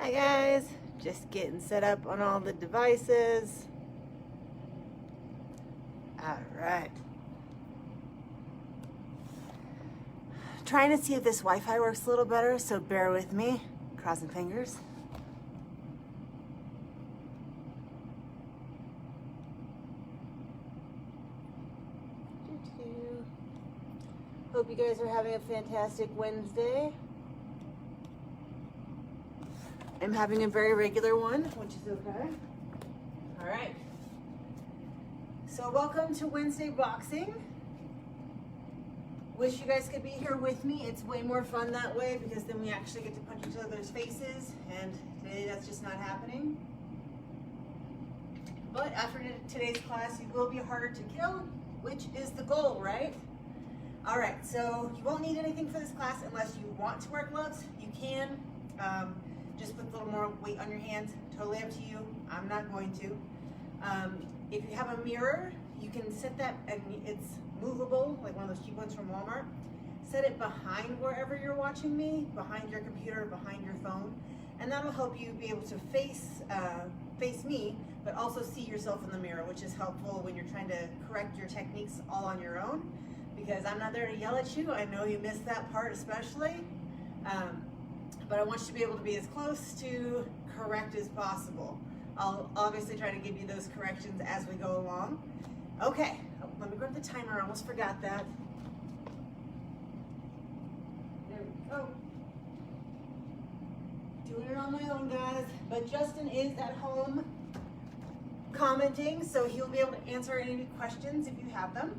Hi guys, just getting set up on all the devices. All right. Trying to see if this Wi-Fi works a little better, so bear with me. Crossing fingers. Hope you guys are having a fantastic Wednesday. I'm having a very regular one, which is okay. All right. So welcome to Wednesday boxing. Wish you guys could be here with me. It's way more fun that way because then we actually get to punch each other's faces, and today that's just not happening. But after today's class, you will be harder to kill, which is the goal, right? All right, so you won't need anything for this class unless you want to wear gloves. You can. Just put a little more weight on your hands. Totally up to you. I'm not going to. If you have a mirror, you can set that, and it's movable, like one of those cheap ones from Walmart. Set it behind wherever you're watching me, behind your computer, behind your phone, and that'll help you be able to face me, but also see yourself in the mirror, which is helpful when you're trying to correct your techniques all on your own, because I'm not there to yell at you. I know you missed that part especially. But I want you to be able to be as close to correct as possible. I'll obviously try to give you those corrections as we go along. Okay, let me grab the timer, I almost forgot that. There we go. Doing it on my own, guys. But Justin is at home commenting, so he'll be able to answer any questions if you have them.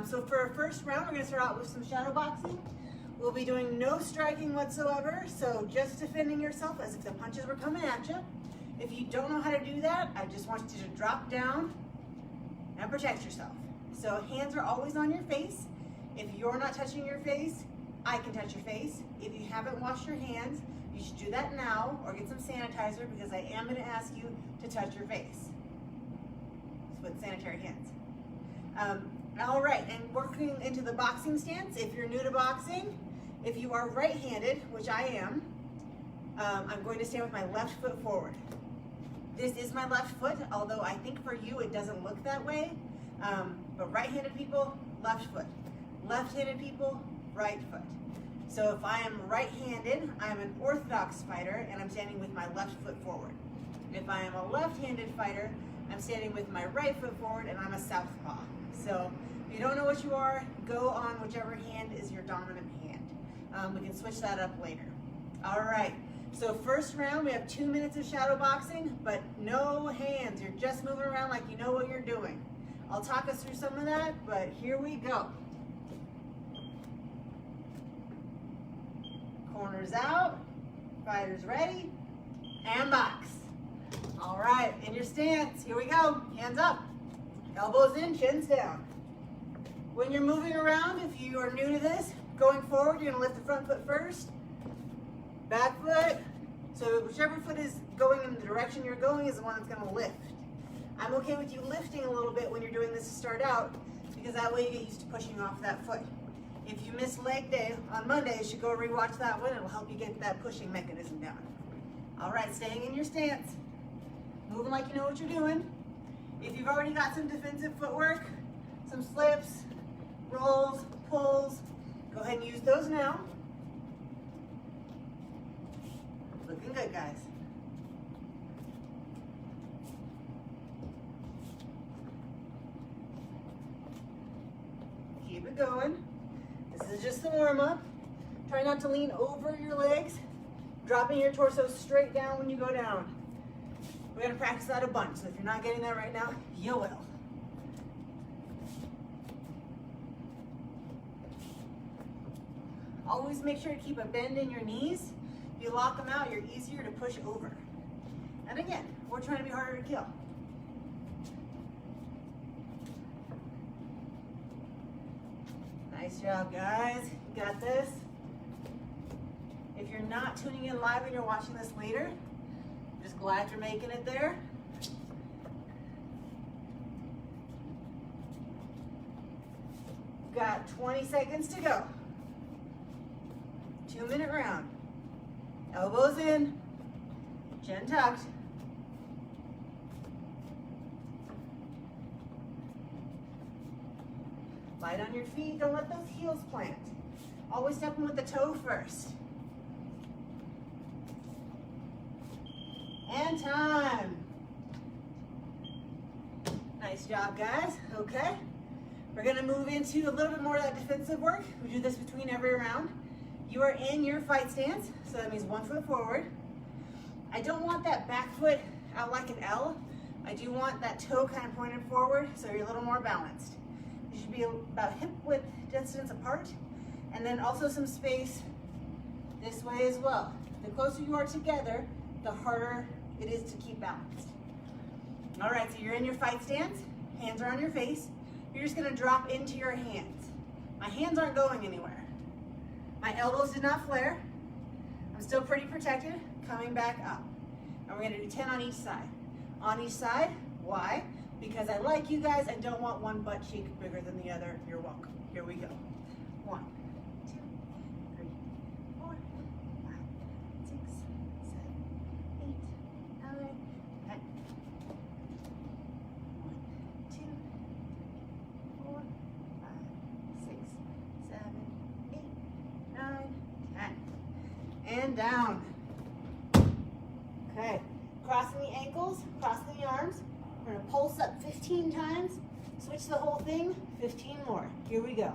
So for our first round, we're gonna start out with some shadow boxing. We'll be doing no striking whatsoever, so just defending yourself as if the punches were coming at you. If you don't know how to do that, I just want you to drop down and protect yourself. So hands are always on your face. If you're not touching your face, I can touch your face. If you haven't washed your hands, you should do that now or get some sanitizer, because I am going to ask you to touch your face with sanitary hands. All right, and working into the boxing stance, if you're new to boxing, if you are right-handed, which I am, I'm going to stand with my left foot forward. This is my left foot, although I think for you it doesn't look that way. But right-handed people, left foot. Left-handed people, right foot. So if I am right-handed, I'm an orthodox fighter, and I'm standing with my left foot forward. If I am a left-handed fighter, I'm standing with my right foot forward, and I'm a southpaw. So if you don't know what you are, go on whichever hand is your dominant hand. We can switch that up later. All right, so first round, we have 2 minutes of shadow boxing, but no hands. You're just moving around like you know what you're doing. I'll talk us through some of that, but here we go. Corners out, fighters ready, and box. All right, in your stance, here we go. Hands up, elbows in, chins down. When you're moving around, if you are new to this, going forward, you're gonna lift the front foot first, back foot. So whichever foot is going in the direction you're going is the one that's gonna lift. I'm okay with you lifting a little bit when you're doing this to start out, because that way you get used to pushing off that foot. If you miss leg day on Monday, you should go rewatch that one. It'll help you get that pushing mechanism down. All right, staying in your stance, moving like you know what you're doing. If you've already got some defensive footwork, some slips, rolls, pulls, go ahead and use those now. Looking good, guys. Keep it going. This is just the warm-up. Try not to lean over your legs, dropping your torso straight down when you go down. We're gonna practice that a bunch, so if you're not getting that right now, you will. Always make sure to keep a bend in your knees. If you lock them out, you're easier to push over. And again, we're trying to be harder to kill. Nice job, guys. You got this. If you're not tuning in live and you're watching this later, I'm just glad you're making it there. Got 20 seconds to go. 2-minute round. Elbows in, Chin tucked. Light on your feet, don't let those heels plant. Always step in with the toe first. And time. Nice job, guys. Okay. We're gonna move into a little bit more of that defensive work. We do this between every round. You are in your fight stance, so that means 1 foot forward. I don't want that back foot out like an L. I do want that toe kind of pointed forward, so you're a little more balanced. You should be about hip width distance apart, and then also some space this way as well. The closer you are together, the harder it is to keep balanced. All right, so you're in your fight stance, hands are on your face. You're just gonna drop into your hands. My hands aren't going anywhere. My elbows did not flare. I'm still pretty protected, coming back up. And we're gonna do 10 on each side. On each side, why? Because I like you guys, I don't want one butt cheek bigger than the other. You're welcome. Here we go. 1, 2, 3, 4, 5, 6, 7, 8, 9, 10. 1, 2, 4, 5, 6, 7, 8, 9, 10. And down. Okay. Crossing the ankles, crossing the arms. We're gonna pulse up 15 times, switch the whole thing, 15 more. Here we go.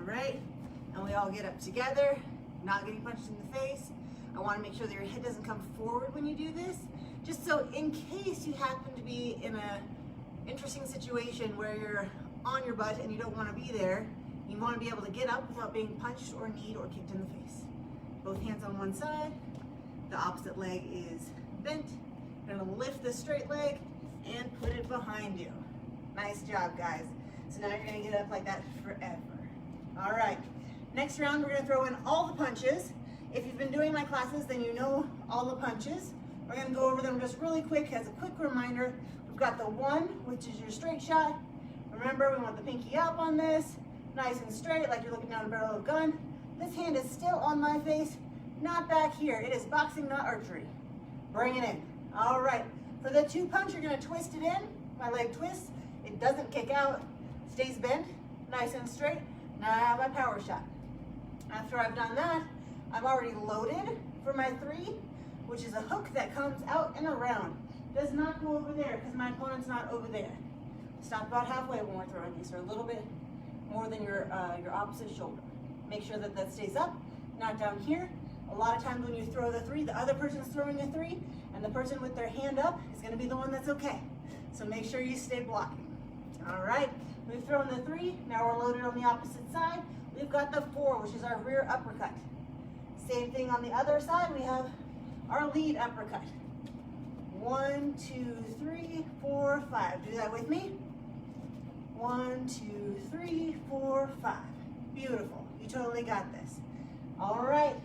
Right, and we all get up together, not getting punched in the face. I want to make sure that your head doesn't come forward when you do this, just so in case you happen to be in a interesting situation where you're on your butt and you don't want to be there, you want to be able to get up without being punched or kneed or kicked in the face. Both hands on one side, the opposite leg is bent. You're going to lift the straight leg and put it behind you. Nice job, guys. So now you're going to get up like that forever. All right, next round we're gonna throw in all the punches. If you've been doing my classes, then you know all the punches. We're gonna go over them just really quick as a quick reminder. We've got the 1, which is your straight shot. Remember, we want the pinky up on this, nice and straight, like you're looking down a barrel of a gun. This hand is still on my face, not back here. It is boxing, not archery. Bring it in. All right, for the 2 punch, you're gonna twist it in. My leg twists, it doesn't kick out, stays bent, nice and straight. Now I have my power shot. After I've done that, I'm already loaded for my 3, which is a hook that comes out and around. Does not go over there because my opponent's not over there. Stop about halfway when we're throwing these, or a little bit more than your opposite shoulder. Make sure that that stays up, not down here. A lot of times when you throw the 3, the other person's throwing a 3, and the person with their hand up is gonna be the one that's okay. So make sure you stay blocking. All right. We've thrown the 3, now we're loaded on the opposite side. We've got the 4, which is our rear uppercut. Same thing on the other side, we have our lead uppercut. 1, 2, 3, 4, 5. Do that with me. 1, 2, 3, 4, 5. Beautiful, you totally got this. All right,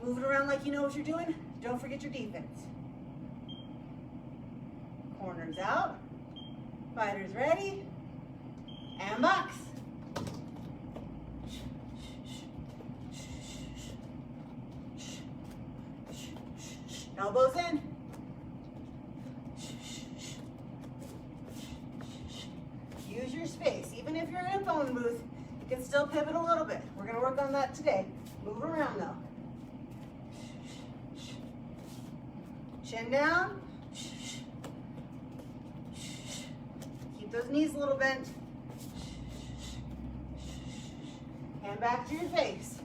move it around like you know what you're doing. Don't forget your defense. Corners out, fighters ready. And box. Elbows in. Use your space. Even if you're in a phone booth, you can still pivot a little bit. We're gonna work on that today. Move around though. Chin down. Keep those knees a little bent. Hand back to your face.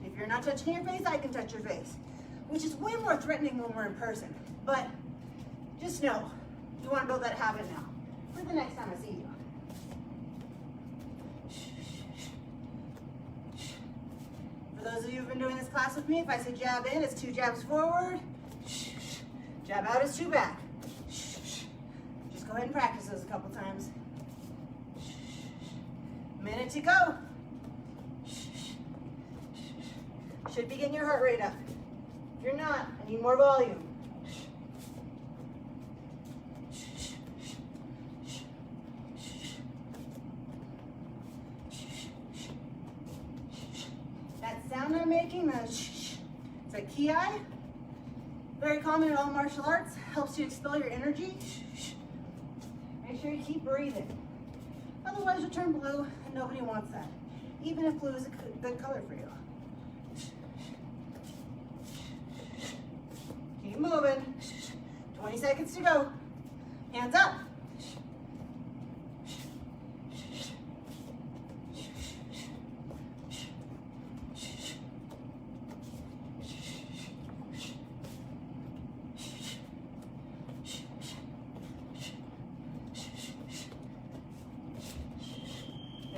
If you're not touching your face, I can touch your face, which is way more threatening when we're in person. But just know, you want to build that habit now for the next time I see you. For those of you who've been doing this class with me, if I say jab in, it's 2 jabs forward. Jab out is 2 back. go ahead and practice those a couple times. Minute to go. Should be getting your heart rate up. If you're not, I need more volume. That sound I'm making, it's a ki. Very common in all martial arts. Helps you expel your energy. Make sure you keep breathing. Otherwise you'll turn blue and nobody wants that. Even if blue is a good color for you. Keep moving. 20 seconds to go. Hands up.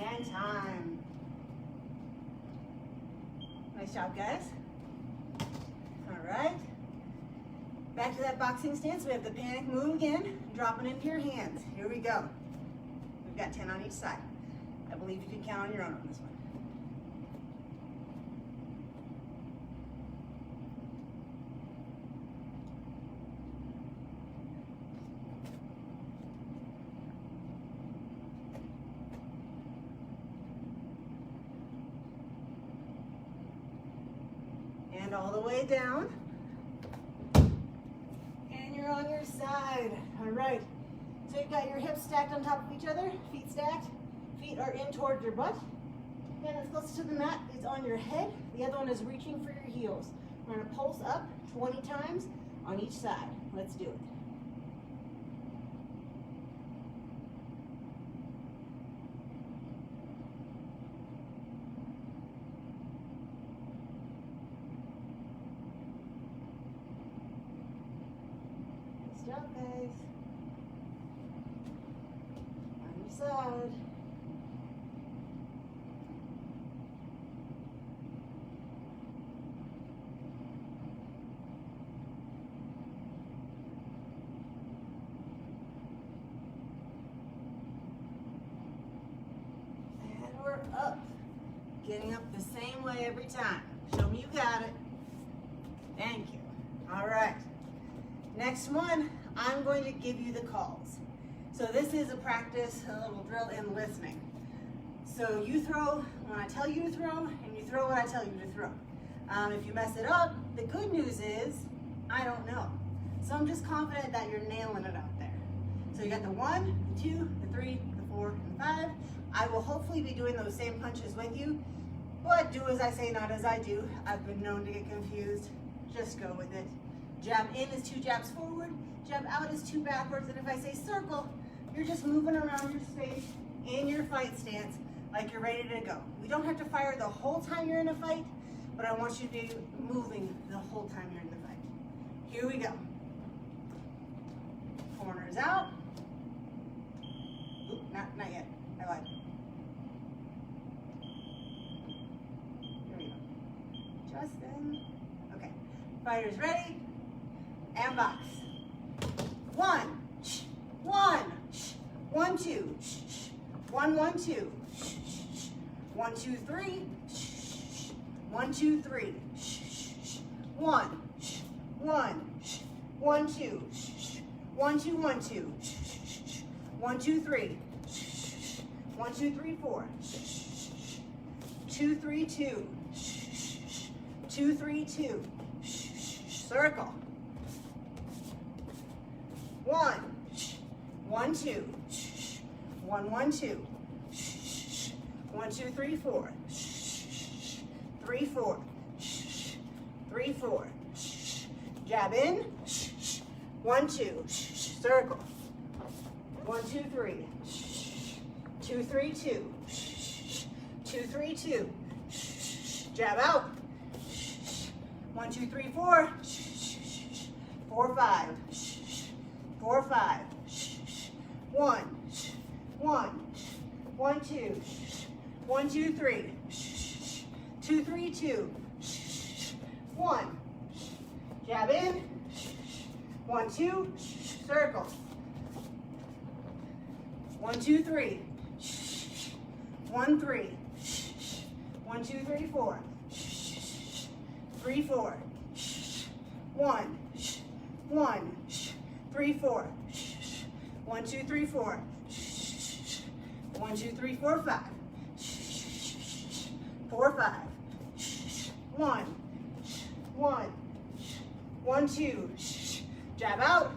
And time. Nice job, guys. All right. Back to that boxing stance. We have the panic move again, dropping into your hands. Here we go. We've got 10 on each side. I believe you can count on your own on this one. And all the way down. And you're on your side. All right. So you've got your hips stacked on top of each other, feet stacked. Feet are in towards your butt. And as close to the mat is on your head. The other one is reaching for your heels. We're going to pulse up 20 times on each side. Let's do it. Nice job, guys. On your side. Up. Getting up the same way every time. Show me you got it. Thank you. All right. Next one, I'm going to give you the calls. So this is a practice, a little drill in listening. So you throw when I tell you to throw, and you throw what I tell you to throw. If you mess it up, the good news is, I don't know. So I'm just confident that you're nailing it out there. So you got the 1, the 2, the 3, the 4, and 5. I will hopefully be doing those same punches with you, but do as I say, not as I do. I've been known to get confused. Just go with it. Jab in is 2 jabs forward, jab out is 2 backwards, and if I say circle, you're just moving around your space in your fight stance like you're ready to go. We don't have to fire the whole time you're in a fight, but I want you to be moving the whole time you're in the fight. Here we go. Corners out. Oop, not yet. I lied. Here we go. Justin. Okay. Fighters ready. And box. 1, 1, 1, 2, 1, 1, 2, 1, 2, 3, 1, 2, 3, 1, 1, 1, 2, 1, 2, 1, 2, 1, 2, 3, 1, 2, 3, 4, 2, 3, 2, 2, 3, 2, circle. 1, 1, 2, 1, 1, 2, 1, 2, 3, 4, 3, 4, 3, 4, jab in, 1, 2, circle, 1, 2, 3, 2, 3, 2, 2, 3, 2, jab out, 1, 2, 3, 4, 4, 5, 4, 5, 1, 1, 1, 2, 1, 2, 3, 2, 3, 2, 1, jab in, 1, 2, circle, 1, 2, 3. 1, 3. 1, 2, 3, 4. 3, 4. 1, 1, 3, 4. 1, 2, 3, 4. 1, 2, 3, 4, 5. 4, 5. 1, 1, 1, 2. Jab out.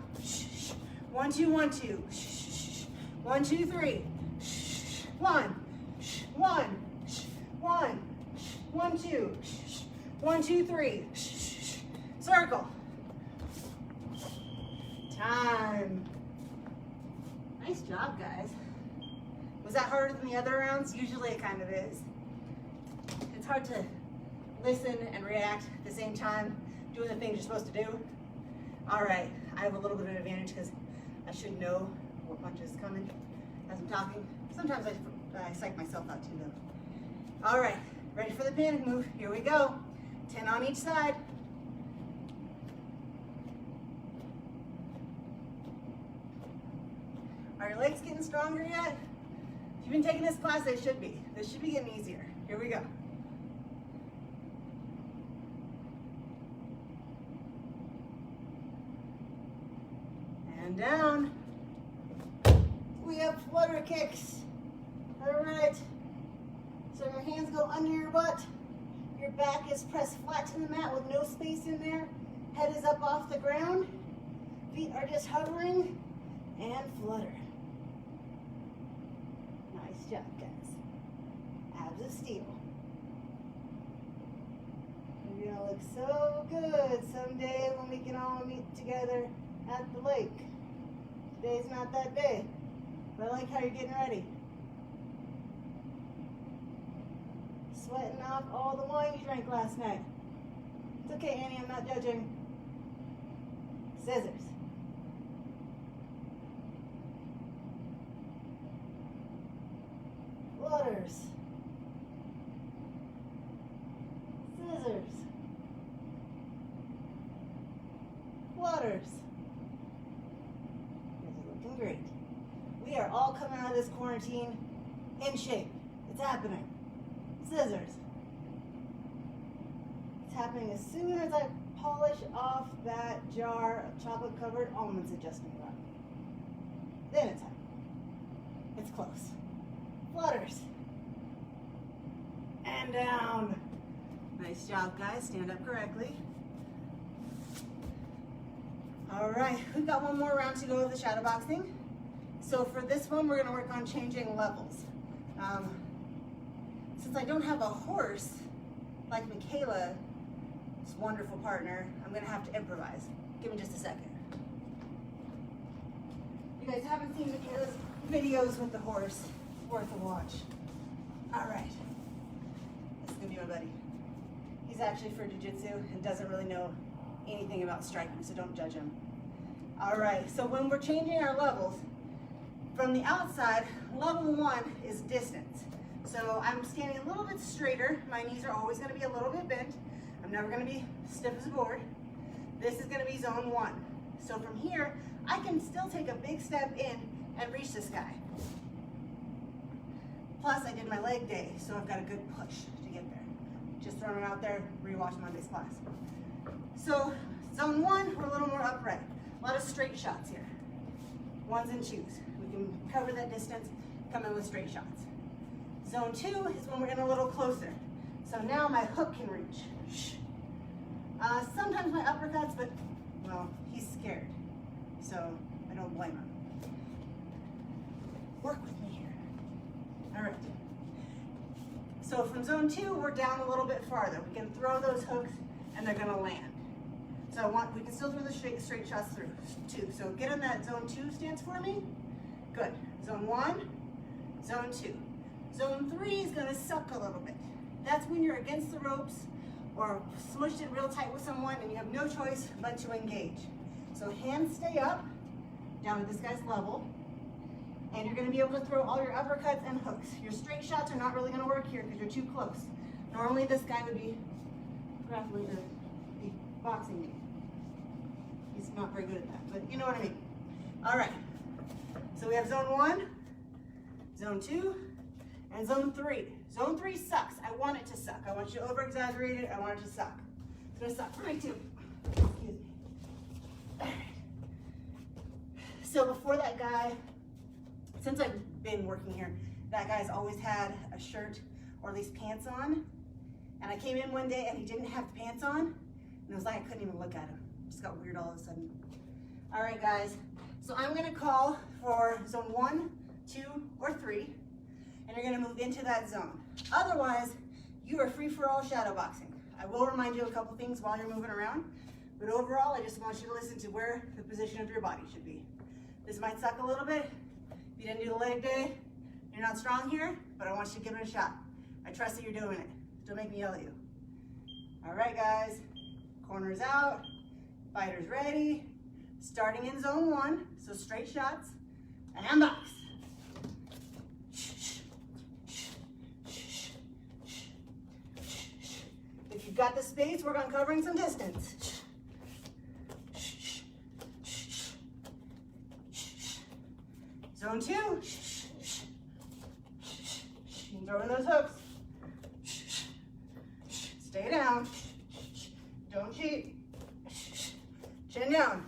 1, 2, 1, 2. 1, 2, 3. 1, 1, 1, 1, 2. 1, 2, 3. Circle. Time. Nice job, guys. Was that harder than the other rounds? Usually it kind of is. It's hard to listen and react at the same time, doing the things you're supposed to do. All right, I have a little bit of an advantage because I should know what punch is coming as I'm talking. Sometimes I psych myself out too though. All right, ready for the panic move. Here we go. 10 on each side. Are your legs getting stronger yet? If you've been taking this class, they should be. This should be getting easier. Here we go. And down. We have flutter kicks. All right. So your hands go under your butt. Your back is pressed flat to the mat with no space in there. Head is up off the ground. Feet are just hovering and flutter. Nice job, guys. Abs of steel. You're gonna look so good someday when we can all meet together at the lake. Today's not that day, but I like how you're getting ready. Sweating off all the wine you drank last night. It's okay, Annie, I'm not judging. Scissors. Flutters. Scissors. Flutters. You guys are looking great. We are all coming out of this quarantine in shape. It's happening. Scissors. It's happening as soon as I polish off that jar of chocolate-covered almonds it just made up. Then it's happening. It's close. Flutters. And down. Nice job, guys. Stand up correctly. All right, we've got one more round to go of the shadow boxing. So for this one, we're gonna work on changing levels. Since I don't have a horse, like Michaela's wonderful partner, I'm gonna have to improvise. Give me just a second. You guys haven't seen Michaela's videos with the horse. It's worth a watch. All right, this is gonna be my buddy. He's actually for jiu-jitsu and doesn't really know anything about striking, so don't judge him. All right, so when we're changing our levels, from the outside, level 1 is distance. So I'm standing a little bit straighter. My knees are always gonna be a little bit bent. I'm never gonna be stiff as a board. This is gonna be zone 1. So from here, I can still take a big step in and reach this guy. Plus, I did my leg day, so I've got a good push to get there. Just throwing it out there, rewatch Monday's class. So zone 1, we're a little more upright. A lot of straight shots here. 1s and 2s. We can cover that distance, come in with straight shots. Zone 2 is when we're in a little closer. So now my hook can reach. Sometimes my uppercuts, but, well, he's scared. So I don't blame him. Work with me here. All right. So from zone 2, we're down a little bit farther. We can throw those hooks and they're gonna land. So we can still do the straight shots through too. So get in that zone 2 stance for me. Good. Zone 1, zone 2. Zone 3 is gonna suck a little bit. That's when you're against the ropes or smushed it real tight with someone and you have no choice but to engage. So hands stay up, down at this guy's level, and you're gonna be able to throw all your uppercuts and hooks. Your straight shots are not really gonna work here because you're too close. Normally this guy would be grappling to be boxing me. He's not very good at that, but you know what I mean. All right, so we have zone 1, Zone 2 and zone 3. Zone 3 sucks. I want it to suck. I want you to over-exaggerate it. I want it to suck. It's gonna suck for me too. Excuse me. All right. So before that guy, since I've been working here, that guy's always had a shirt or at least pants on. And I came in one day and he didn't have the pants on. And it was like I couldn't even look at him. It just got weird all of a sudden. All right, guys. So I'm gonna call for zone 1, 2, or 3. And you're gonna move into that zone. Otherwise, you are free for all shadow boxing. I will remind you a couple things while you're moving around. But overall, I just want you to listen to where the position of your body should be. This might suck a little bit. If you didn't do the leg day, you're not strong here, but I want you to give it a shot. I trust that you're doing it. Don't make me yell at you. All right, guys. Corners out. Fighters ready. Starting in zone 1, so straight shots. And box. If you've got the space, work on covering some distance. Zone 2. You can throw in those hooks. Stay down. Don't cheat. Chin down.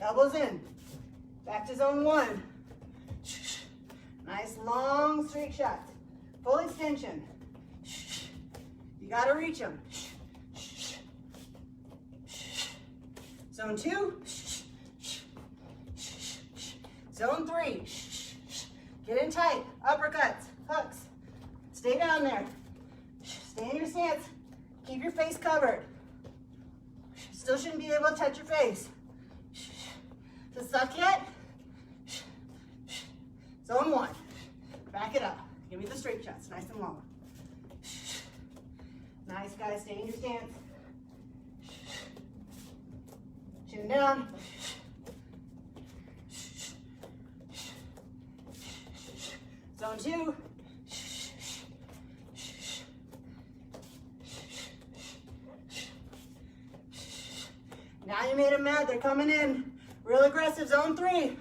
Elbows in. Back to zone 1. Nice long straight shots. Full extension. You gotta reach them. Zone 2. Zone 3. Get in tight. Uppercuts. Hooks. Stay down there. Stay in your stance. Keep your face covered. Still shouldn't be able to touch your face. Does it suck yet? Zone 1. Back it up. Give me the straight shots, nice and long. Nice, guys. Stay in your stance. Chin down. Zone 2. Now you made them mad. They're coming in. Real aggressive. Zone 3.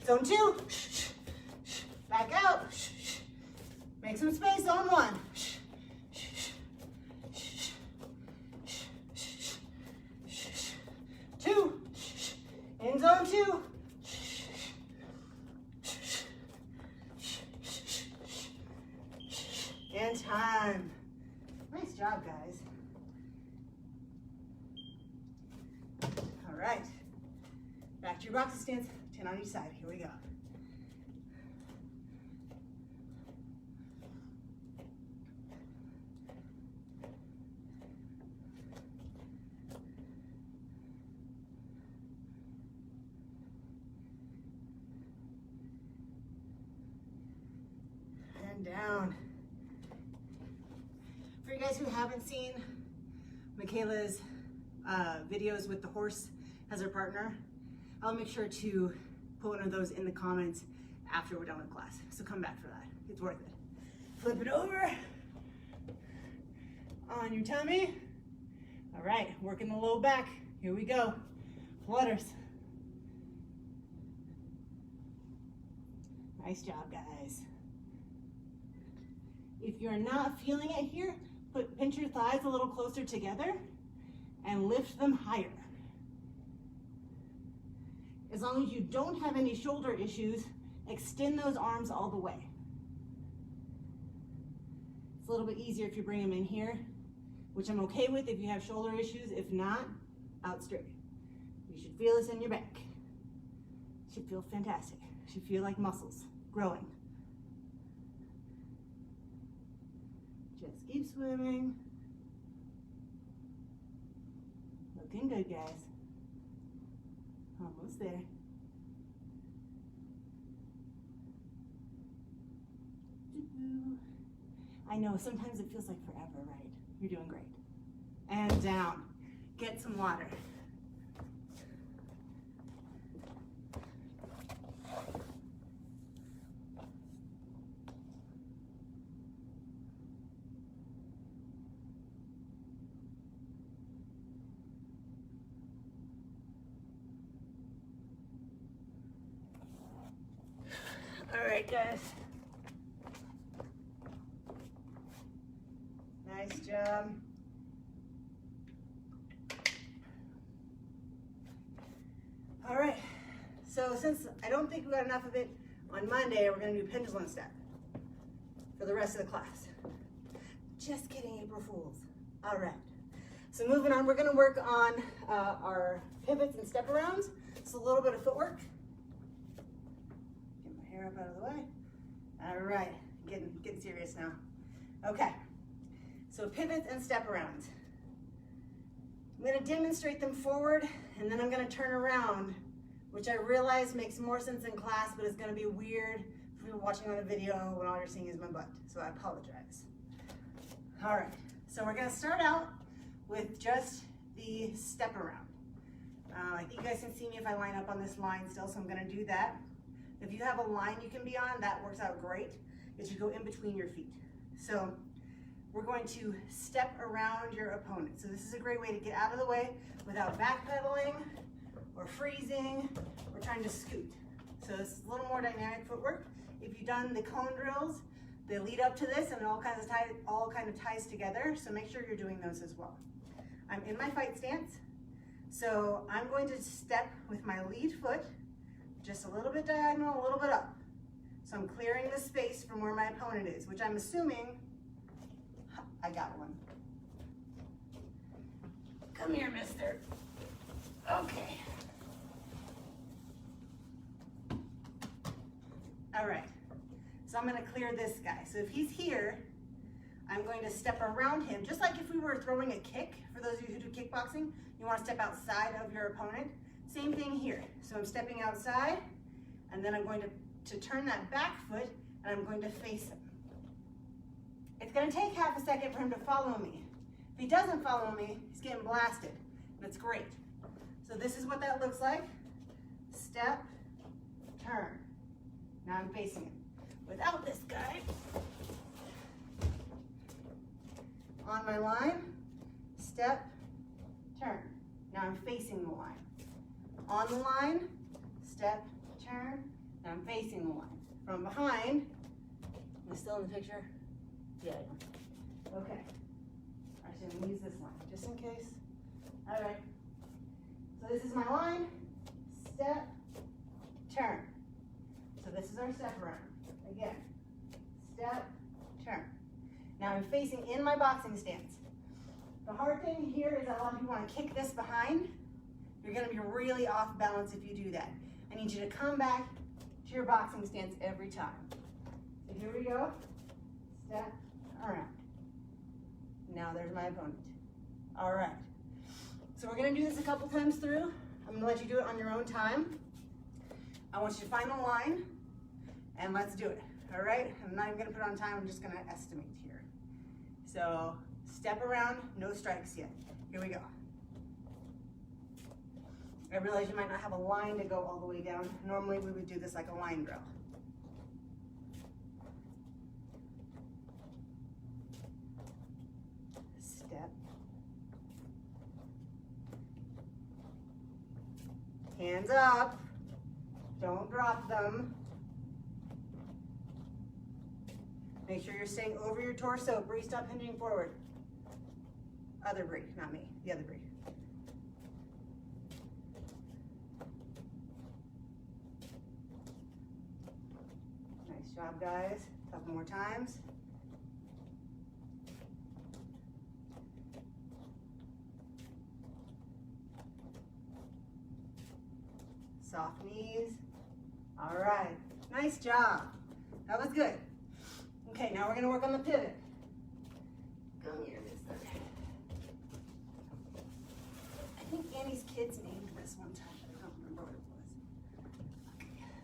Zone 2. Back out. Make some space. Zone 1. 2. In zone 2. And time. Nice job, guys. All right. Back to your boxing stance. 10 on each side. Here we go. And down. For you guys who haven't seen Michaela's videos with the horse as her partner, I'll make sure to put one of those in the comments after we're done with class. So come back for that. It's worth it. Flip it over on your tummy. All right, working the low back. Here we go. Flutters. Nice job, guys. If you're not feeling it here, pinch your thighs a little closer together and lift them higher. As long as you don't have any shoulder issues, extend those arms all the way. It's a little bit easier if you bring them in here, which I'm okay with if you have shoulder issues. If not, out straight. You should feel this in your back. It should feel fantastic. It should feel like muscles growing. Just keep swimming. Looking good, guys. Almost there. I know, sometimes it feels like forever, right? You're doing great. And down. Get some water. All right, guys. Nice job. All right, so since I don't think we got enough of it on Monday, we're gonna do pendulum step for the rest of the class. Just kidding, April Fools. All right, so moving on, we're gonna work on our pivots and step arounds. It's a little bit of footwork. Get my hair up out of the way. All right, getting serious now. Okay, so pivots and step arounds. I'm gonna demonstrate them forward, and then I'm gonna turn around, which I realize makes more sense in class, but it's gonna be weird for people watching on a video when all you're seeing is my butt, so I apologize. All right, so we're gonna start out with just the step around. I think you guys can see me if I line up on this line still, so I'm gonna do that. If you have a line you can be on, that works out great. It should go in between your feet. So we're going to step around your opponent. So this is a great way to get out of the way without backpedaling or freezing or trying to scoot. So this is a little more dynamic footwork. If you've done the cone drills, they lead up to this and it all kind of ties together. So make sure you're doing those as well. I'm in my fight stance. So I'm going to step with my lead foot, just a little bit diagonal, a little bit up. So I'm clearing the space from where my opponent is, which I'm assuming I got one. Come here, mister. Okay. All right, so I'm gonna clear this guy. So if he's here, I'm going to step around him, just like if we were throwing a kick. For those of you who do kickboxing, you wanna step outside of your opponent. Same thing here. So I'm stepping outside, and then I'm going to turn that back foot, and I'm going to face him. It's gonna take half a second for him to follow me. If he doesn't follow me, he's getting blasted. That's great. So this is what that looks like. Step, turn. Now I'm facing him. Without this guy, on my line, step, turn. Now I'm facing the line. On the line, step, turn. Now I'm facing the line. From behind, am I still in the picture? Yeah, I am. Okay. Actually, I'm gonna use this line, just in case. All right. So this is my line, step, turn. So this is our step around. Again, step, turn. Now I'm facing in my boxing stance. The hard thing here is that a lot of people want to kick this behind. You're gonna be really off balance if you do that. I need you to come back to your boxing stance every time. So here we go, step around. Now there's my opponent. All right, so we're gonna do this a couple times through. I'm gonna let you do it on your own time. I want you to find the line, and let's do it, all right? I'm not even gonna put on time, I'm just gonna estimate here. So, step around, no strikes yet. Here we go. I realize you might not have a line to go all the way down. Normally we would do this like a line drill. Step. Hands up. Don't drop them. Make sure you're staying over your torso. Bree, stop hinging forward. Other Bree, not me, the other Bree. Nice job, guys. A couple more times. Soft knees. All right, nice job. That was good. Okay, now we're gonna work on the pivot. Come here, mister. I think Annie's kids named this one time, but I don't remember what it was. Okay.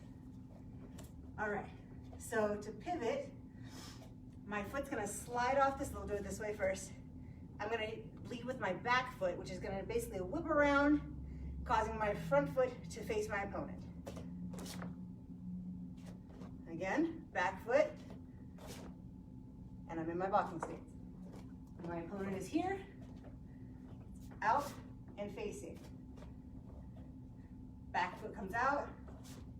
All right, so to pivot, my foot's gonna slide off this, we'll do it this way first. I'm gonna lead with my back foot, which is gonna basically whip around, causing my front foot to face my opponent. Again, back foot, and I'm in my boxing stance. My opponent is here, out and facing. Back foot comes out,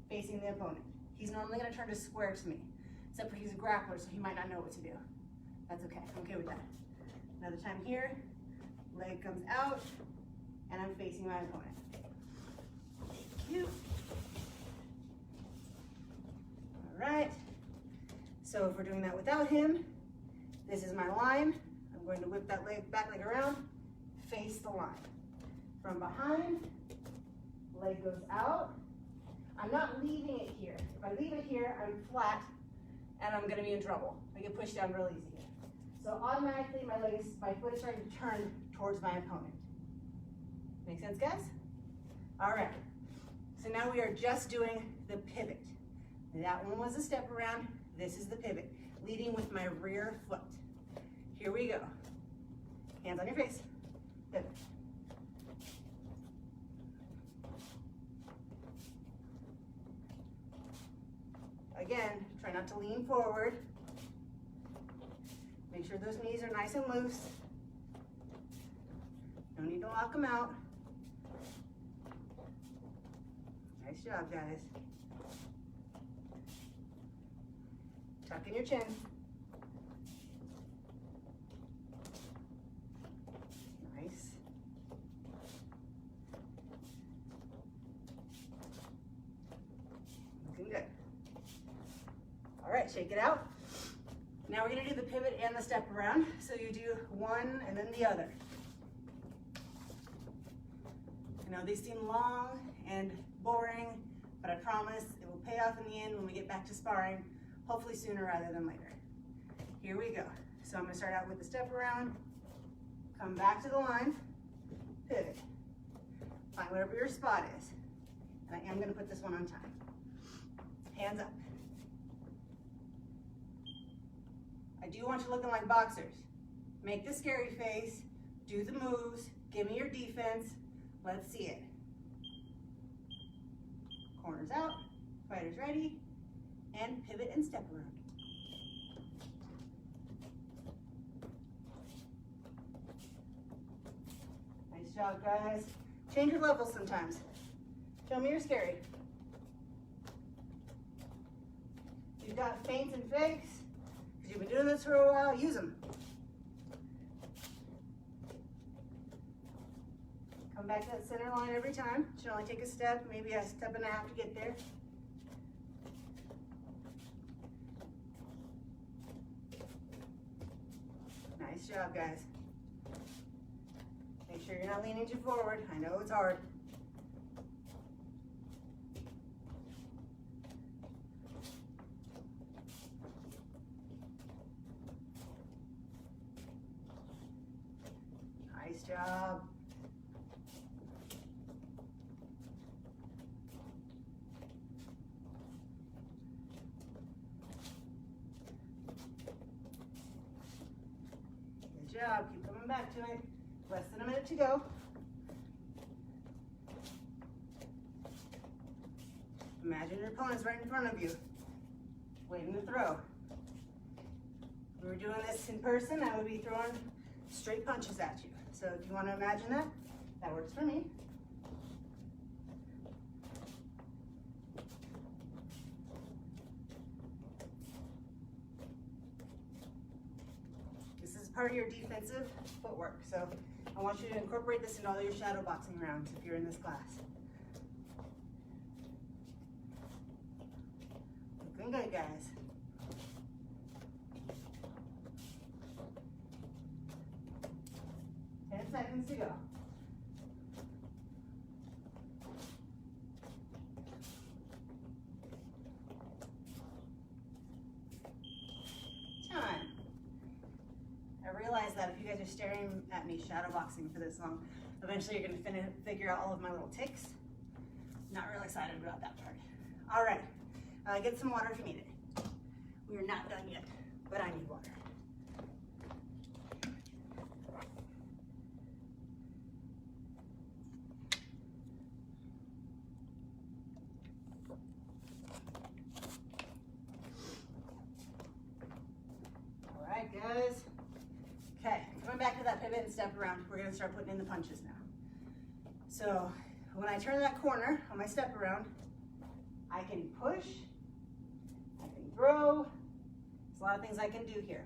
facing the opponent. He's normally gonna turn to square to me, except for he's a grappler, so he might not know what to do. That's okay, I'm okay with that. Another time here, leg comes out, and I'm facing my opponent. Thank you. All right, so if we're doing that without him, this is my line. I'm going to whip that back leg around, face the line. From behind, leg goes out. I'm not leaving it here. If I leave it here, I'm flat, and I'm gonna be in trouble. I get pushed down real easy here. So automatically, my foot is starting to turn towards my opponent. Make sense, guys? All right, so now we are just doing the pivot. That one was a step around, this is the pivot, leading with my rear foot. Here we go. Hands on your face, pivot. Again, try not to lean forward. Make sure those knees are nice and loose. No need to lock them out. Nice job, guys. Tuck in your chin. Nice. Looking good. All right, shake it out. Now we're gonna do the pivot and the step around. So you do one and then the other. I know these seem long and boring, but I promise it will pay off in the end when we get back to sparring, hopefully sooner rather than later. Here we go. So I'm gonna start out with the step around, come back to the line, pivot. Find whatever your spot is. And I am gonna put this one on time. Hands up. I do want you looking like boxers. Make the scary face, do the moves, give me your defense. Let's see it. Corners out, fighters ready, and pivot and step around. Nice job, guys. Change your levels sometimes. Show me you're scary. You've got feints and fakes. Because you've been doing this for a while, use them. Come back to that center line every time. Should only take a step, maybe a step and a half to get there. Nice job, guys. Make sure you're not leaning too forward. I know it's hard. Nice job. Good job. Keep coming back to it. Less than a minute to go. Imagine your opponent's right in front of you, waiting to throw. If we were doing this in person, I would be throwing straight punches at you. So if you want to imagine that, that works for me. This is part of your defensive footwork. So I want you to incorporate this into all your shadow boxing rounds if you're in this class. Looking good, guys. Seconds to go. Time. I realize that if you guys are staring at me shadow boxing for this long, eventually you're going to figure out all of my little ticks. Not real excited about that part. All right, get some water if you need it. We are not done yet, but I need water. Guys. Okay, coming back to that pivot and step around, we're going to start putting in the punches now. So when I turn that corner on my step around, I can push lot of things I can do here.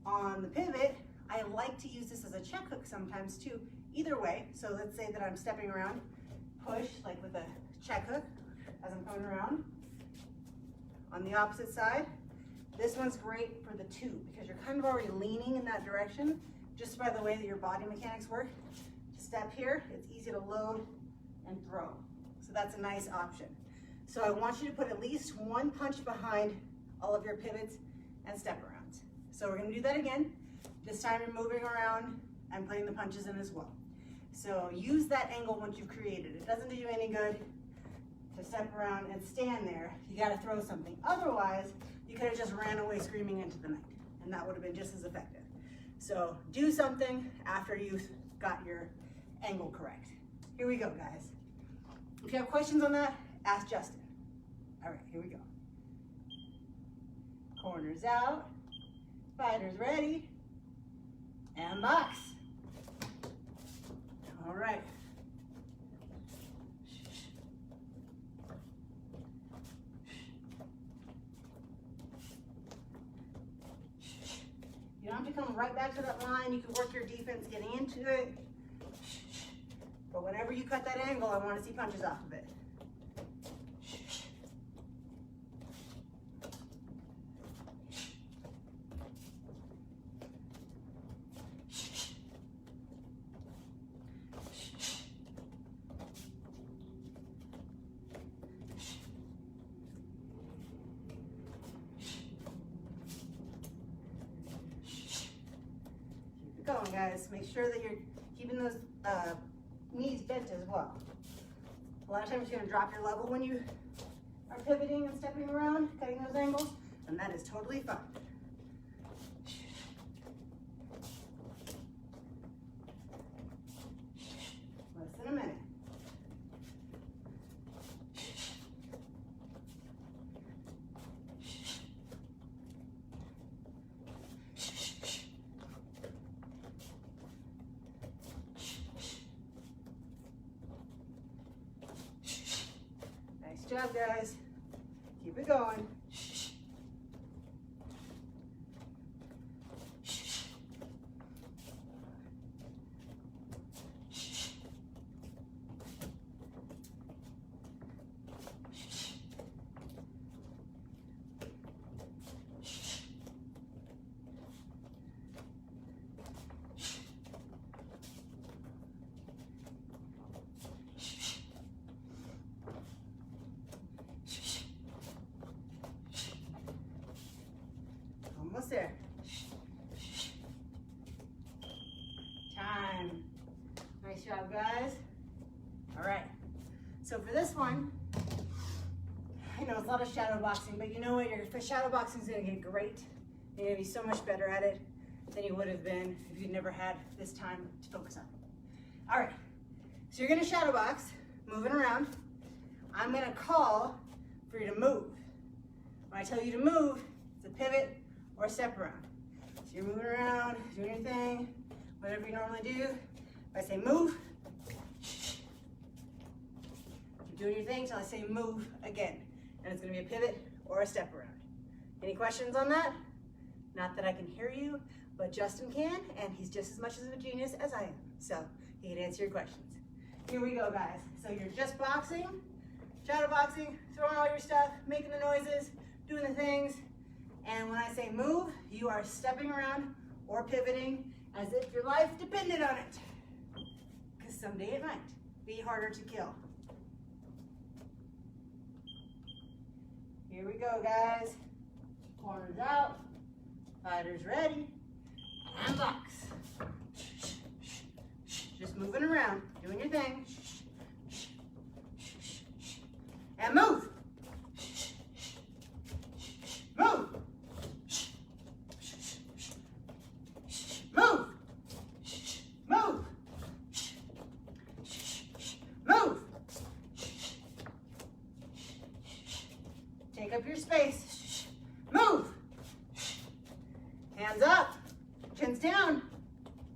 On the pivot, I like to use this as a check hook sometimes too, either way. So let's say that I'm stepping around, push like with a check hook as I'm coming around. On the opposite side, this one's great for the two because you're kind of already leaning in that direction just by the way that your body mechanics work. To step here, it's easy to load and throw. So that's a nice option. So I want you to put at least one punch behind all of your pivots and step arounds. So we're gonna do that again. This time you're moving around and putting the punches in as well. So use that angle once you've created. It doesn't do you any good to step around and stand there. You gotta throw something. Otherwise, you could have just ran away screaming into the night, and that would have been just as effective. So do something after you've got your angle correct. Here we go, guys. If you have questions on that, ask Justin. All right, here we go. Corners out, fighters ready, and box. All right. You don't have to come right back to that line. You can work your defense getting into it. But whenever you cut that angle, I want to see punches off of it. Going, guys. Make sure that you're keeping those knees bent as well. A lot of times you're going to drop your level when you are pivoting and stepping around, cutting those angles, and that is totally fine. Less than a minute. Nice job, guys. Keep it going. Almost there. Time. Nice job, guys. All right. So for this one, I know it's a lot of shadow boxing, but you know what? Your shadow boxing is going to get great. You're going to be so much better at it than you would have been if you'd never had this time to focus on it. All right. So you're going to shadow box, moving around. I'm going to call for you to move. When I tell you to move, it's a pivot or a step around. So you're moving around, doing your thing, whatever you normally do. If I say move, keep doing your thing until I say move again. And it's gonna be a pivot or a step around. Any questions on that? Not that I can hear you, but Justin can, and he's just as much of a genius as I am. So he can answer your questions. Here we go, guys. So you're just boxing, shadow boxing, throwing all your stuff, making the noises, doing the things. And when I say move, you are stepping around or pivoting as if your life depended on it. Because someday it might be harder to kill. Here we go, guys. Corners out, fighters ready, and box. Just moving around, doing your thing. And move. Move. Move. Move. Move. Take up your space. Move. Hands up. Chins down.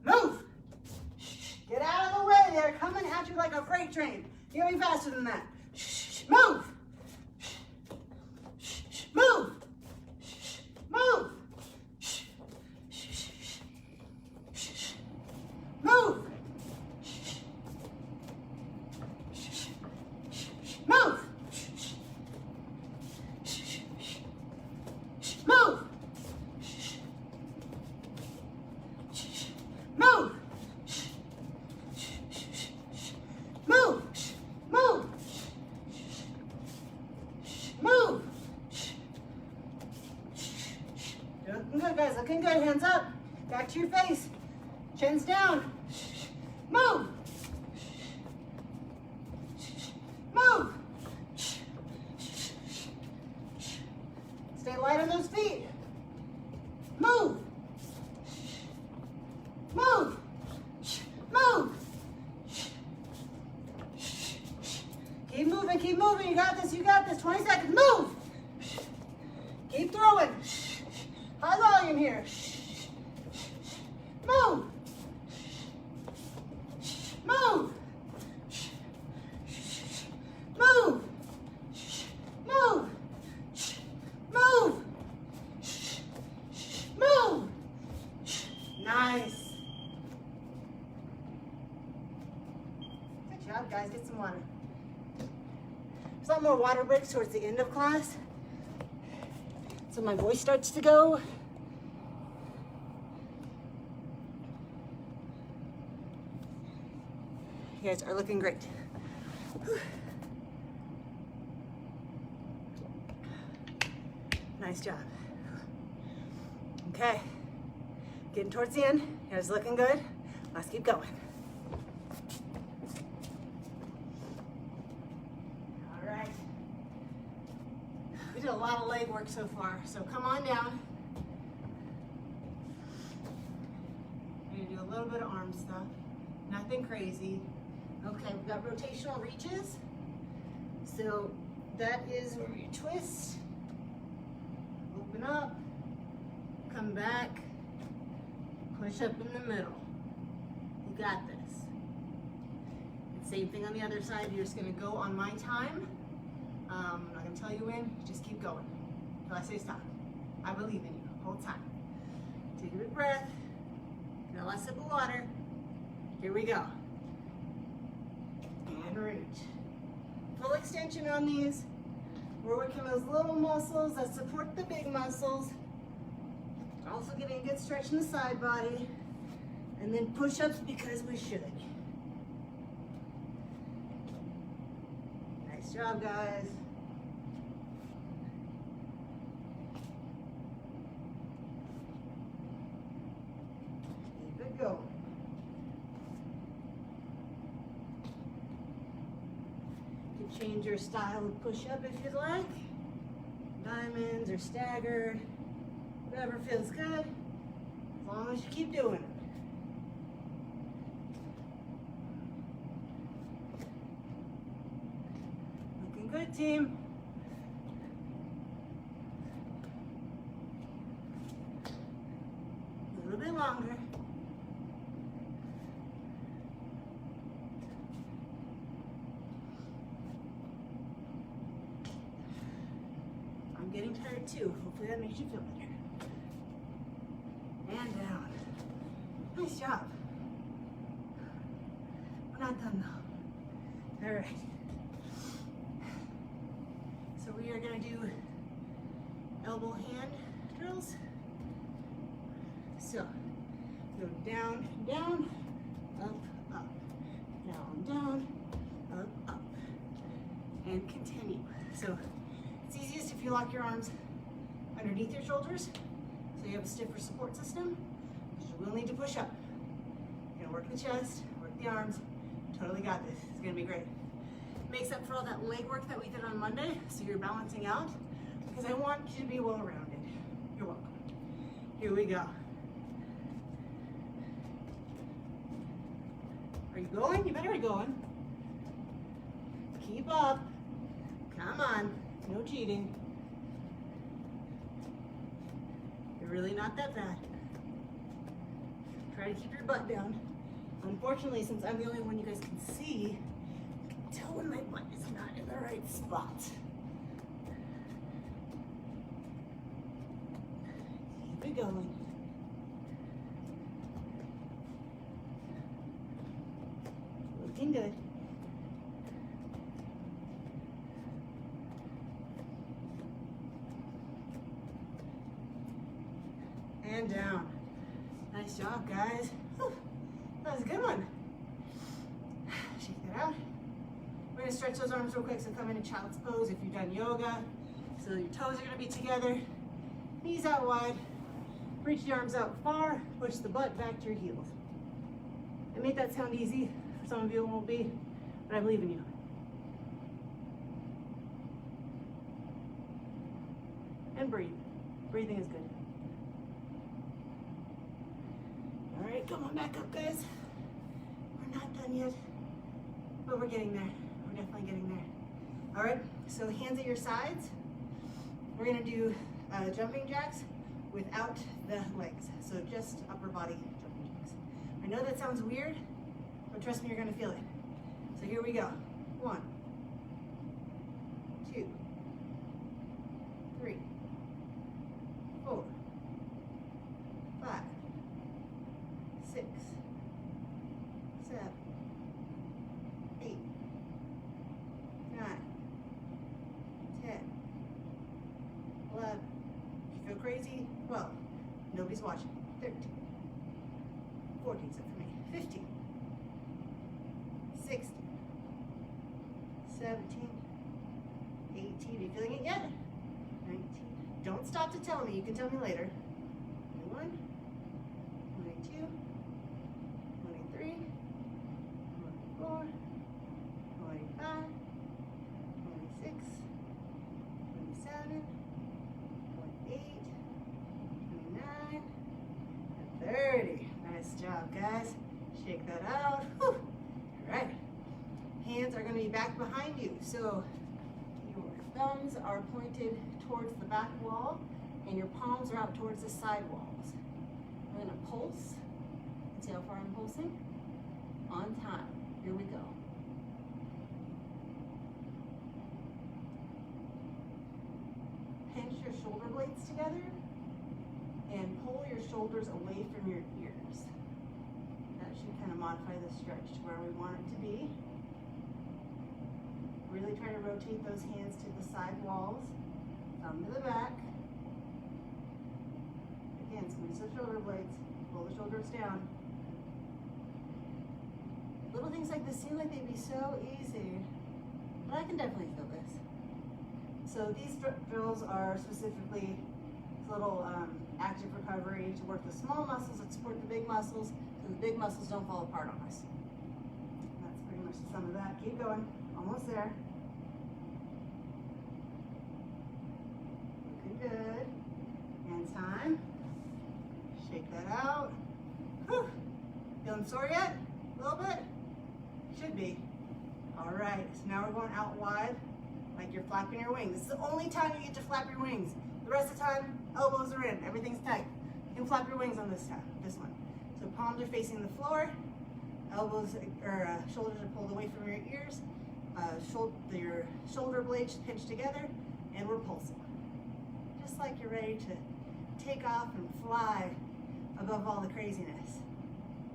Move. Get out of the way. They're coming at you like a freight train. You're going faster than that. Move. Move. Move. Looking good, guys, looking good. Hands up, back to your face. Chin's down. Move. Move. Stay light on those feet. Move. Move. Move. Keep moving, keep moving. You got this, you got this. 20 seconds. Move. Keep throwing. High volume here. Move. Move. Move. Move. Move. Move. Nice. Good job, guys. Get some water. There's a lot more water breaks towards the end of class, so my voice starts to go. You guys are looking great. Whew. Nice job. Okay, getting towards the end. You guys looking good. Let's keep going. All right. We did a lot of leg work so far, so come on down. We're gonna do a little bit of arm stuff. Nothing crazy. Okay, we've got rotational reaches. So that is where you twist, open up, come back, push up in the middle. You got this. And same thing on the other side. You're just gonna go on my time. I'm not gonna tell you when, just keep going until I say stop. I believe in you, hold time. Take a big breath, get a last sip of water. Here we go. And reach. Full extension on these. We're working those little muscles that support the big muscles. Also getting a good stretch in the side body. And then push-ups because we should. Nice job, guys. Keep it going. Change your style of push-up if you'd like. Diamonds or staggered, whatever feels good, as long as you keep doing it. Looking good, team. A little bit longer. Getting tired too. Hopefully that makes you feel better. And down. Nice job. We're not done though. All right. So we are going to do elbow hand drills. So go down, down, up, up, down, down, up, up, and continue. So it's easiest if you lock your arms underneath your shoulders so you have a stiffer support system, because you will need to push up. You're gonna work the chest, work the arms. Totally got this. It's gonna be great. Makes up for all that leg work that we did on Monday, so you're balancing out, because I want you to be well-rounded. You're welcome. Here we go. Are you going? You better be going. Keep up. Come on. No cheating. You're really not that bad. Try to keep your butt down. Unfortunately, since I'm the only one you guys can see, you can tell when my butt is not in the right spot. Keep it going. Looking good. And down. Nice job, guys. Whew. That was a good one. Shake that out. We're gonna stretch those arms real quick, so come into child's pose if you've done yoga. So your toes are gonna be together, knees out wide, Reach the arms out far, push the butt back to your heels. I made that sound easy. For some of you it won't be, but I believe in you. And breathe. Breathing is good. All right, come on back up, guys. We're not done yet, but we're getting there. We're definitely getting there. All right, so hands at your sides. We're gonna do jumping jacks without the legs. So just upper body jumping jacks. I know that sounds weird, but trust me, you're gonna feel it. So here we go. 1, 2, 3, 4, 5, 6, 7, 8, 9, 10, 11. If you feel crazy, 12. Nobody's watching. 13, 14, except for me. 15, 16, 17, 18. Are you feeling it yet? 19. Don't stop to tell me. You can tell me later. 21, 22, 23, 24, 25, 26, 27, 28, 29, and 30. Nice job, guys. Shake that out. Whew. All right. Hands are going to be back behind you. So your thumbs are pointed towards the back wall and your palms are out towards the side walls. I'm going to pulse. See how far I'm pulsing? On time. Here we go. Pinch your shoulder blades together and pull your shoulders away from your ears. That should kind of modify the stretch to where we want it to be. Really try to rotate those hands to the side walls, thumb to the back. Again, squeeze the shoulder blades, pull the shoulders down. Little things like this seem like they'd be so easy, but I can definitely feel this. So these drills are specifically little active recovery to work the small muscles that support the big muscles, so the big muscles don't fall apart on us. That's pretty much the sum of that. Keep going. Almost there. Looking good. And time. Shake that out. Whew. Feeling sore yet? A little bit? Should be. All right, so now we're going out wide like you're flapping your wings. This is the only time you get to flap your wings. The rest of the time, elbows are in, everything's tight. You can flap your wings on this one. So palms are facing the floor, elbows or shoulders are pulled away from your ears, your shoulder blades pinched together, and we're pulsing. Just like you're ready to take off and fly above all the craziness.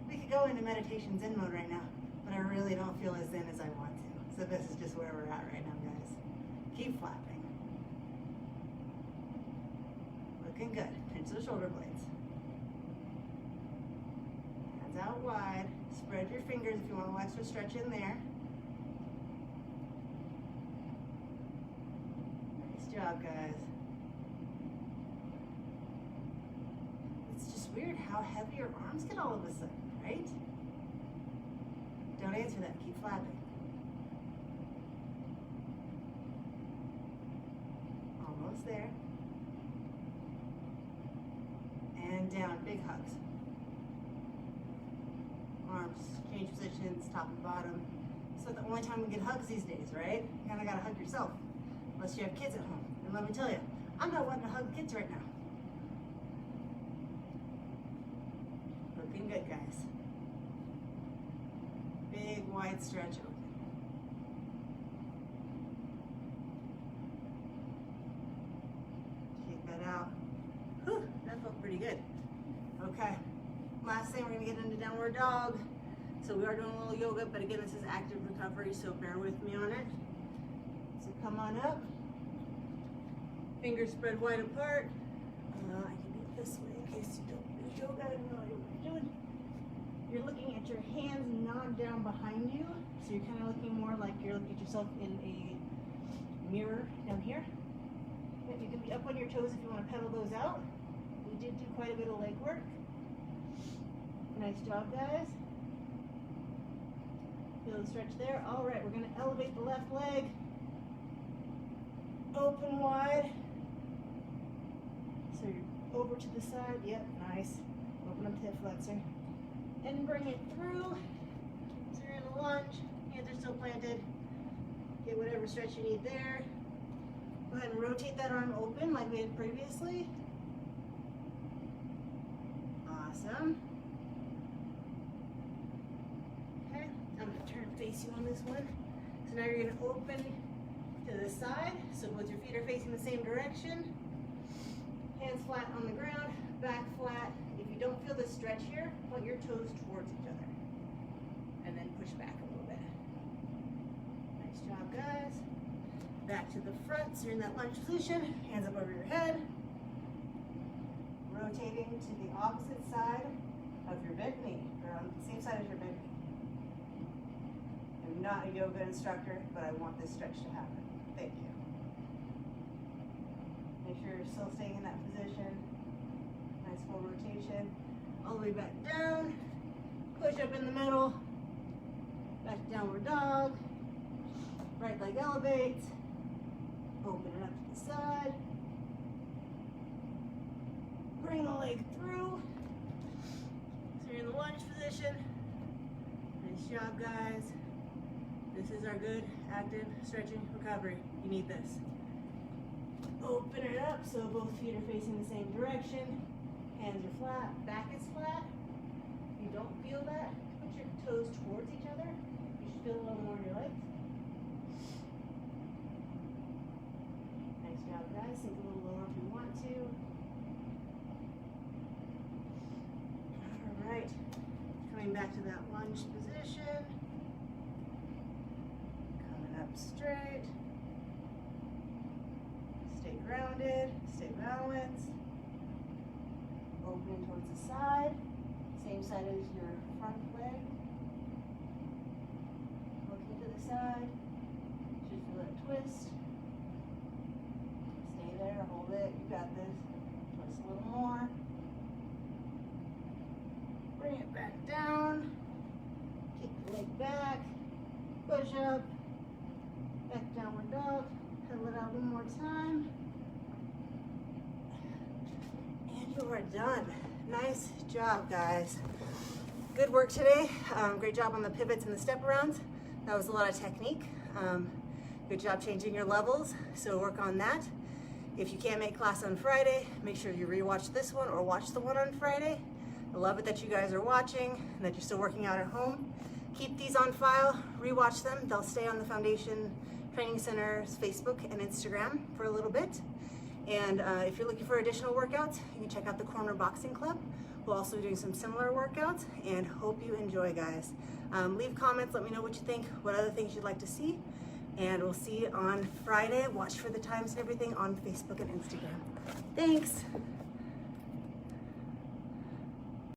We could go into meditation Zen mode right now, but I really don't feel as Zen as I want to. So this is just where we're at right now, guys. Keep flapping. Looking good. Pinch the shoulder blades. Hands out wide. Spread your fingers if you want a little extra stretch in there. Nice job, guys. It's just weird how heavy your arms get all of a sudden, right? Don't answer that. Keep flapping. Almost there. And down, big hugs. Arms, change positions, top and bottom. So the only time we get hugs these days, right? You kinda gotta hug yourself, unless you have kids at home. And let me tell you, I'm not wanting to hug kids right now. Looking good, guys. Big, wide stretch open. Shake that out. Whew, that felt pretty good. Okay, last thing, we're gonna get into downward dog. So we are doing a little yoga, but again, this is active recovery, so bear with me on it. So come on up. Fingers spread wide apart. I can do it this way in case you don't do yoga. I don't know what you're doing. You're looking at your hands not down behind you. So you're kind of looking more like you're looking at yourself in a mirror down here. You can be up on your toes if you want to pedal those out. did do quite a bit of leg work. Nice job, guys. Feel the stretch there. All right, we're gonna elevate the left leg. Open wide. So you're over to the side. Yep, nice. Open up the hip flexor. And bring it through. So you're in a lunge. Hands are still planted. Get whatever stretch you need there. Go ahead and rotate that arm open like we did previously. Awesome. Okay, I'm going to turn and face you on this one. So now you're going to open to the side. So both your feet are facing the same direction. Hands flat on the ground, back flat. If you don't feel the stretch here, point your toes towards each other. And then push back a little bit. Nice job, guys. Back to the front, so you're in that lunge position. Hands up over your head. Rotating to the opposite side of your bent knee, or on the same side as your bent knee. I'm not a yoga instructor, but I want this stretch to happen. Thank you. Make sure you're still staying in that position. Nice full rotation. All the way back down. Push up in the middle. Back to downward dog. Right leg elevates. Open it up to the side. Bring the leg through. So you're in the lunge position. Nice job, guys. This is our good active stretching recovery. You need this. Open it up so both feet are facing the same direction. Hands are flat, back is flat. If you don't feel that, put your toes towards each other. You should feel a little more in your legs. Nice job, guys. Sink a little lower if you want to. All right. Coming back to that lunge position. Coming up straight. Stay grounded, stay balanced. Opening towards the side. Same side as your front leg. Looking to the side. Should feel that twist. Stay there, hold it, you got this. Twist a little more. Bring it back down. Kick the leg back. Push up. Back downward dog. Pedal it out one more time. And you are done. Nice job, guys. Good work today. Great job on the pivots and the step arounds. That was a lot of technique. Good job changing your levels, so work on that. If you can't make class on Friday, make sure you rewatch this one or watch the one on Friday. I love it that you guys are watching and that you're still working out at home. Keep these on file, rewatch them. They'll stay on the Foundation Training Center's Facebook and Instagram for a little bit. And if you're looking for additional workouts, you can check out the Corner Boxing Club. We're also doing some similar workouts, and hope you enjoy, guys. Leave comments, let me know what you think, what other things you'd like to see, and we'll see you on Friday. Watch for the times and everything on Facebook and Instagram. Thanks.